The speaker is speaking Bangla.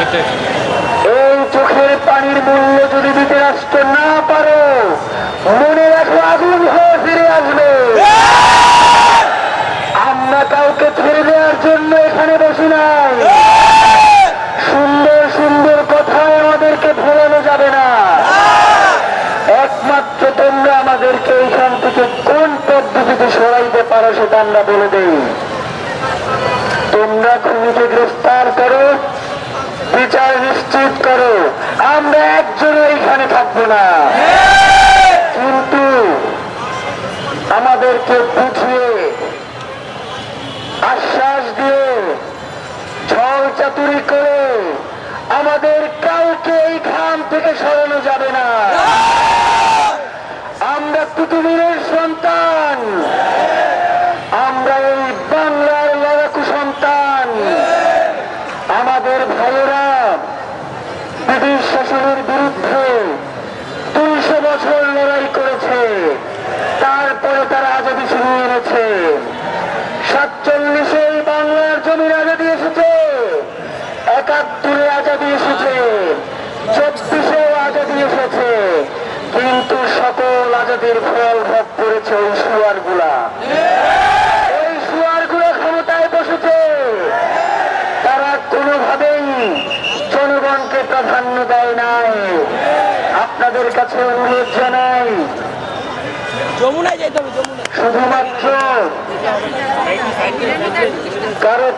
এই চোখের পানির মূল্য যদি দিতে রাষ্ট্র না পারো, মনে রাখো আগুন হয়ে ফিরে আসবে। আমরা কাউকে ছেড়ে দেওয়ার জন্য এখানে বসি নাই। সুন্দর সুন্দর কথায় আমাদেরকে ভোলানো যাবে না। একমাত্র তোমরা আমাদেরকে এইখান থেকে কোন পদ্ধতিতে সরাইতে পারো সেটা আমরা বলে দেই। তোমরা খুনিকে গ্রেফতার করো, বিচার নিশ্চিত করো, আমরা একজনও এইখানে থাকবো না। কিন্তু আমাদেরকে বুঝিয়ে আশ্বাস দিয়ে ছল চাতুরি করে আমাদের কাউকে এই খাম থেকে সরানো যাবে না। আমরা কুতুবীরের সন্তান, আমরা এই বাংলার লড়াকু সন্তান। আমাদের ভাইয়েরা ব্রিটিশ শাসনের বিরুদ্ধে 200 বছর লড়াই করেছে, তারপরে তারা আজাদী ছিনিয়ে এনেছে। 47-এ বাংলার জমির আজাদী এসেছে, 71-এ আজাদী এসেছে, 24-এও আজাদী এসেছে। কিন্তু সকল আজাদীর ফল ভোগ করেছে ওই সুয়ারগুলা। ওই সুয়ারগুলা ক্ষমতায় বসেছে, তারা কোনোভাবেই জনগণকে প্রাধান্য দেয় নাই। আপনাদের কাছে অনুরোধ জানাই, শুধুমাত্র কারো